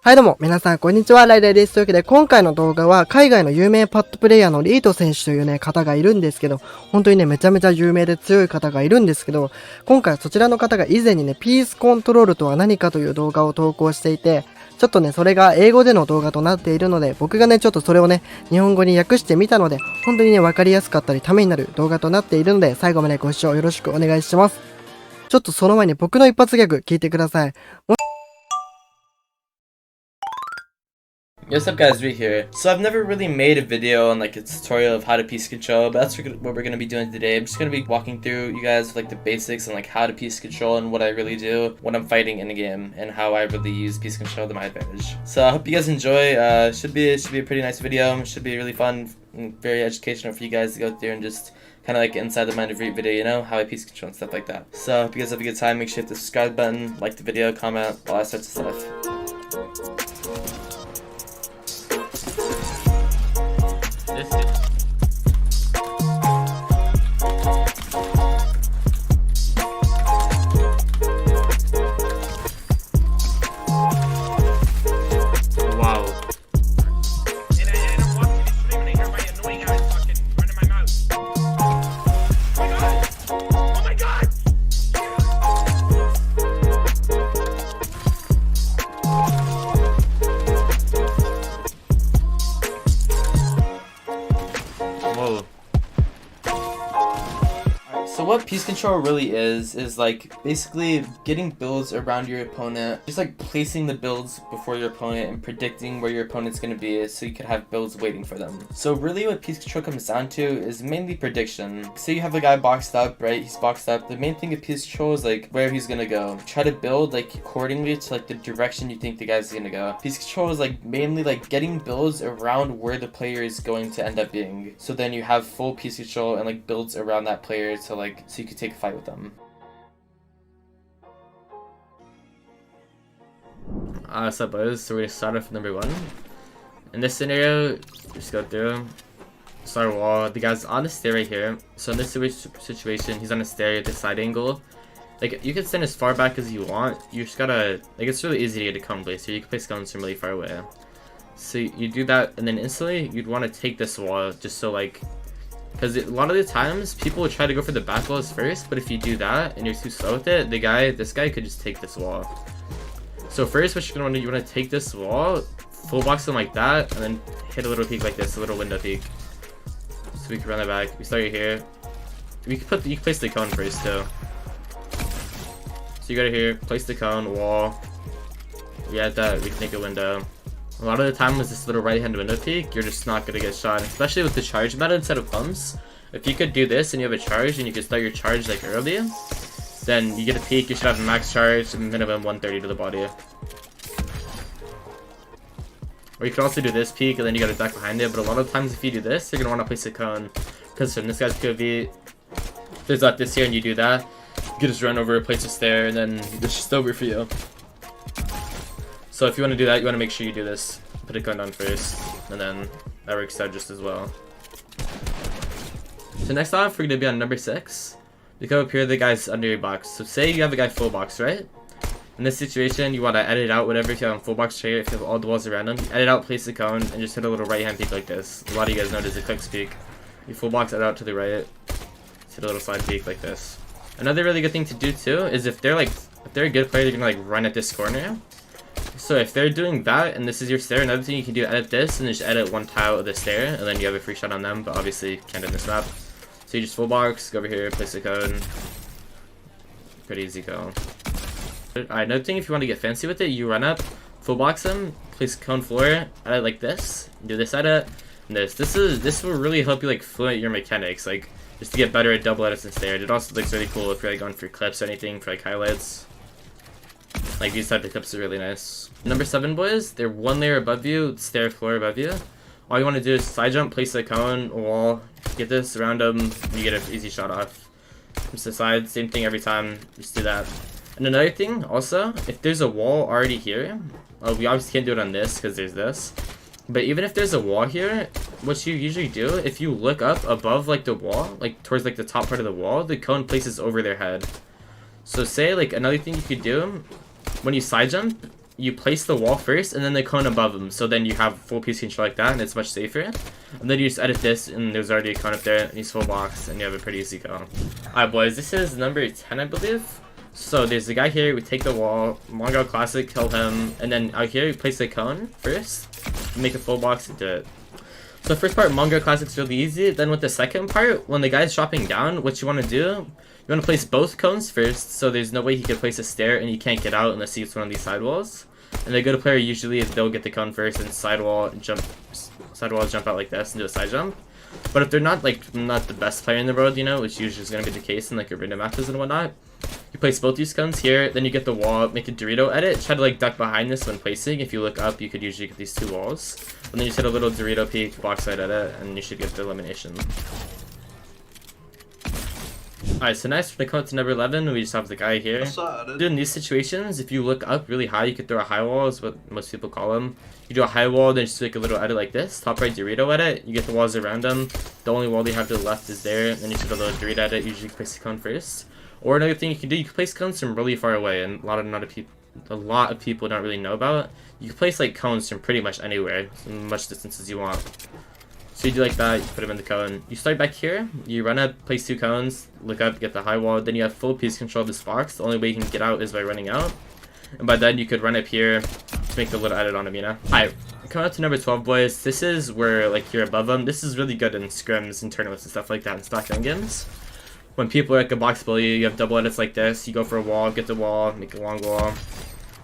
はいどうも、皆さんこんにちは、ライダーです。というわけで、今回の動画は、海外の有名パッドプレイヤーのリート選手というね、方がいるんですけど、本当にね、めちゃめちゃ有名で強い方がいるんですけど、今回はそちらの方が以前にね、ピースコントロールとは何かという動画を投稿していて、ちょっとね、それが英語での動画となっているので、僕がね、ちょっとそれをね、日本語に訳してみたので、本当にね、わかりやすかったり、ためになる動画となっているので、最後までご視聴よろしくお願いします。ちょっとその前に僕の一発ギャグ聞いてください。Yo, what's up guys, Reet here. So I've never really made a video on like a tutorial of how to piece control, but that's what we're going to be doing today. I'm just going to be walking through you guys with like the basics and like how to piece control and what I really do when I'm fighting in a game and how I really use piece control to my advantage. So I hope you guys enjoy. Should be a pretty nice video. Should be really fun and very educational for you guys to go through and just kind of like inside the mind of Reet video, you know, how I piece control and stuff like that. So I hope you guys have a good time. Make sure to hit the subscribe button, like the video, comment, all that sorts of stuff. So what piece control really is like basically getting builds around your opponent, just like placing the builds before your opponent and predicting where your opponent's going to be so you can have builds waiting for them. So really what piece control comes down to is mainly prediction. Say you have a guy boxed up, right? He's boxed up. The main thing of piece control is like where he's going to go. Try to build like accordingly to like the direction you think the guy's going to go. Piece control is like mainly like getting builds around where the player is going to end up being. So then you have full piece control and like builds around that player to like so you can take a fight with them. What's up boys, so we're gonna start off with number 1. In this scenario, just go through, start a wall, the guy's on the stair right here. So in this situation, he's on a stair at the side angle. Like, you can stand as far back as you want, you just gotta, like, it's really easy to get a cone place here, you can place cones from really far away. So you do that, and then instantly, you'd want to take this wall, just so like, because a lot of the times, people will try to go for the back walls first, but if you do that, and you're too slow with it, this guy could just take this wall. So first, what you're going to do, you want to take this wall, full box him like that, and then hit a little peek like this, a little window peek. So we can run that back. We start right here. You can place the cone first, too. So you go to here, place the cone, wall. We add that, we can make a window. A lot of the time with this little right-hand window peek, you're just not going to get shot, especially with the charge meta instead of pumps. If you could do this and you have a charge and you can start your charge like early, then you get a peek, you should have a max charge and minimum 130 to the body. Or you could also do this peek and then you got a duck behind it, but a lot of times if you do this, you're going to want to place a cone. Because from this guy's POV, there's like this here and you do that, you can just run over, place a stair, and then it's just over for you. So if you want to do that, you want to make sure you do this. Put a cone down first, and then that works out just as well. So next off, we're going to be on number 6. You come up here, the guy's under your box. So say you have a guy full box, right? In this situation, you want to edit out whatever. If you have a full box trade, if you have all the walls around him, edit out, place the cone, and just hit a little right hand peek like this. A lot of you guys know it is a quick peek. You full box edit out to the right, hit a little slide peek like this. Another really good thing to do too is if they're a good player, they're gonna like run at this corner. So if they're doing that and this is your stair, another thing you can do, edit this and just edit one tile of the stair, and then you have a free shot on them, but obviously you can't in this map. So you just full box, go over here, place the cone. Pretty easy go. Alright, another thing, if you want to get fancy with it, you run up, full box them, place cone floor, edit like this, do this edit, and this. This will really help you like fluent your mechanics, like just to get better at double edits and stair. It also looks really cool if you're like going for clips or anything for like highlights. Like these type of clips are really nice. Number 7 boys, they're one layer above you, stair floor above you. All you want to do is side jump, place a cone, wall, get this around them, and you get an easy shot off. Just the side, same thing every time, just do that. And another thing also, if there's a wall already here, we obviously can't do it on this because there's this. But even if there's a wall here, what you usually do, if you look up above like the wall, like towards like the top part of the wall, the cone places over their head. So say like another thing you could do, when you side jump, you place the wall first and then the cone above them. So then you have full piece control like that, and it's much safer. And then you just edit this, and there's already a cone up there, and he's full box, and you have a pretty easy cone. Alright, boys, this is number 10, I believe. So there's the guy here. We take the wall, Mongo Classic, kill him, and then out here we place the cone first, make a full box, and do it. So the first part, Mongo Classic's really easy. Then with the second part, when the guy's dropping down, what you want to do, you want to place both cones first, so there's no way he can place a stair and you can't get out unless he hits one of these sidewalls. And the good player usually is they'll get the cone first and sidewall jump out like this and do a side jump. But if they're not the best player in the world, you know, which usually is going to be the case in like arena matches and whatnot, you place both these cones here, then you get the wall, make a Dorito edit, try to like duck behind this when placing. If you look up, you could usually get these two walls. And then you just hit a little Dorito peek, box side edit, and you should get the elimination. Alright, so next, when it comes to number 11, we just have the guy here. Dude, in these situations, if you look up really high, you could throw a high wall, is what most people call them. You do a high wall, then just make a little edit like this. Top right Dorito edit, you get the walls around them. The only wall they have to the left is there, and then you should do a little Dorito edit, usually place the cone first. Or another thing you can do, you can place cones from really far away, and a lot of people don't really know about. You can place like cones from pretty much anywhere, as much distance as you want. So you do like that, you put them in the cone. You start back here, you run up, place two cones, look up, get the high wall, then you have full piece control of this box. The only way you can get out is by running out. And by then you could run up here to make the little edit on him, you know? Alright, coming up to number 12, boys. This is where like you're above them. This is really good in scrims and tournaments and stuff like that in stock games. When people are like a box below you, you have double edits like this. You go for a wall, get the wall, make a long wall,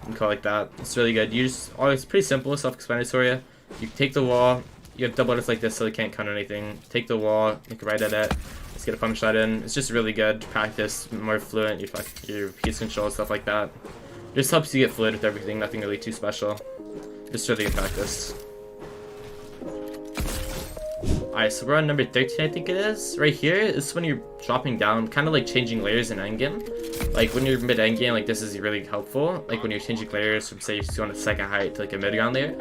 and call like that. It's really good. It's pretty simple, self-explanatory. You take the wall, you have double edits like this so they can't count anything. Take the wall, make a right edit, let's get a pump shot in. It's just really good to practice, more fluent, your piece control, stuff like that. It just helps you get fluid with everything, nothing really too special. Just really good practice. Alright, so we're on number 13, I think it is. Right here is when you're dropping down, kind of like changing layers in endgame. Like when you're mid endgame, like this is really helpful. Like when you're changing layers from say you're on a second height to like a mid ground layer.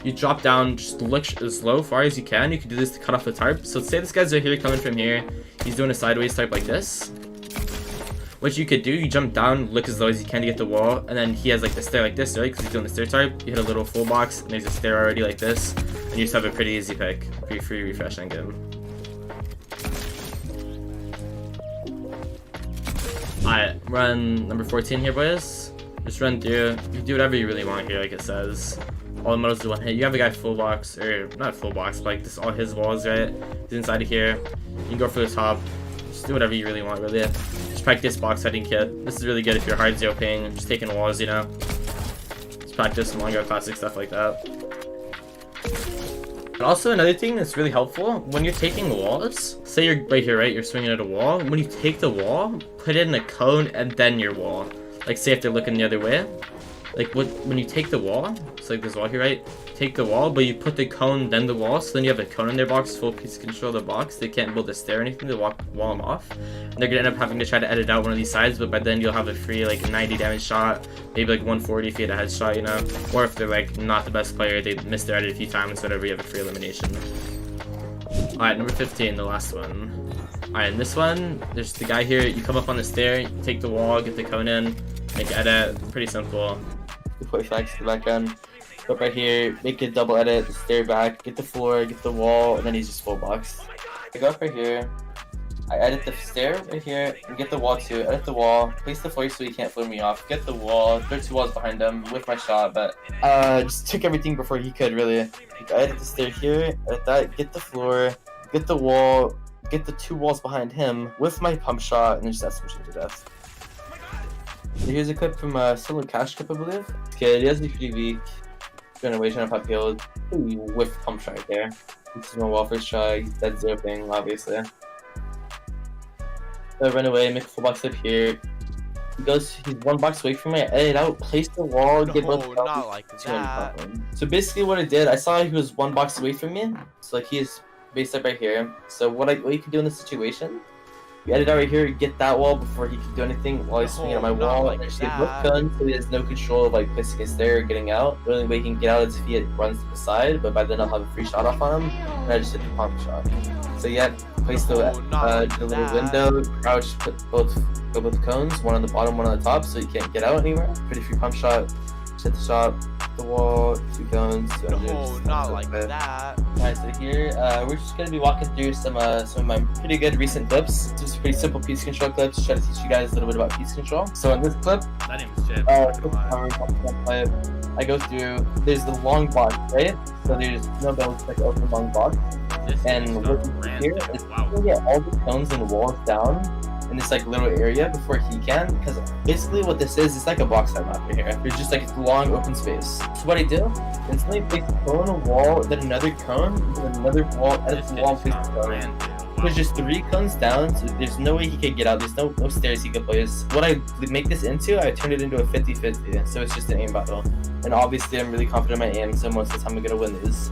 You drop down, just look as low far as you can. You can do this to cut off the tarp. So say this guy's right here coming from here. He's doing a sideways type like this. What you could do, you jump down, look as low as you can to get the wall, and then he has like the stair like this, right? Because he's doing the stair type. You hit a little full box, and there's a stair already like this, and you just have a pretty easy pick. Pretty free refresh endgame. Alright, run number 14 here, boys. Just run through. You can do whatever you really want here, like it says. All the models do one hit. You have a guy full box, or not full box, but like this all his walls, right? He's inside of here. You can go for the top. Just do whatever you really want, really. Just practice box heading kit. This is really good if you're hard zero ping, just taking walls, you know. Just practice Mongo Classic stuff like that. And also another thing that's really helpful, when you're taking walls, say you're right here, right? You're swinging at a wall. When you take the wall, put it in a cone and then your wall. Like say if they're looking the other way. Like when you take the wall, it's like this wall here, right? Take the wall, but you put the cone, then the wall, so then you have a cone in their box, full piece of control of the box. They can't build a stair or anything to wall them off. And they're gonna end up having to try to edit out one of these sides, but by then you'll have a free like 90 damage shot, maybe like 140 if you had a headshot, you know? Or if they're like not the best player, they missed their edit a few times, whatever, you have a free elimination. Alright, number 15, the last one. Alright, in this one, there's the guy here, you come up on the stair, you take the wall, get the cone in, make edit, pretty simple. You put flags to the background. Go up right here, make a double edit, stair back, get the floor, get the wall, and then he's just full box. I go up right here, I edit the stair right here, and get the wall too, edit the wall, place the floor so he can't float me off, get the wall, throw two walls behind him, with my shot, but just took everything before he could really. Like, I edit the stair here, edit that, get the floor, get the wall, get the two walls behind him, with my pump shot, and then just estimate him to death. So here's a clip from Solo Cash Clip, I believe. This kid, he has to be pretty weak. Going away, trying to pop healed. Ooh, whiff pump shot right there. This is my wall first try. That's zero ping, obviously. So I run away, make a full box up here. He's one box away from me. I edit out, place the wall, get both. Not like that. So basically, what I did, I saw he was one box away from me. So like he is based up right here. So what you can do in this situation? You edit out right here, get that wall before he can do anything while he's swinging on my wall. Like Actually, both guns, so he has no control of like placing his stair or getting out. The only way he can get out is if he runs to the side, but by then I'll have a free shot off on him, and I just hit the pump shot. So yeah, place the little window, crouch, go both cones, one on the bottom, one on the top, so you can't get out anywhere. Pretty free pump shot. Just set the shop, the wall, 2 cones, 200. No, not like that. Alright, so here we're just gonna be walking through some of my pretty good recent clips. Just pretty simple piece control clips. Try to teach you guys a little bit about piece control. So in this clip, That name is Chip. I go through. There's the long box, right? So there's no builds like open long box. And what you do here is you get all the cones and walls down in this like little area before he can, because basically what this is, it's like a box type map right here. There's just like a long open space. So what I do, instantly place a cone, a wall, then another cone, then another wall, and a wall, place a cone. There's just 3 cones down, so there's no way he could get out. There's no stairs he could place. What I make this into, I turn it into a 50-50, so it's just an aim battle. And obviously I'm really confident in my aim, so most of the time I'm gonna win these.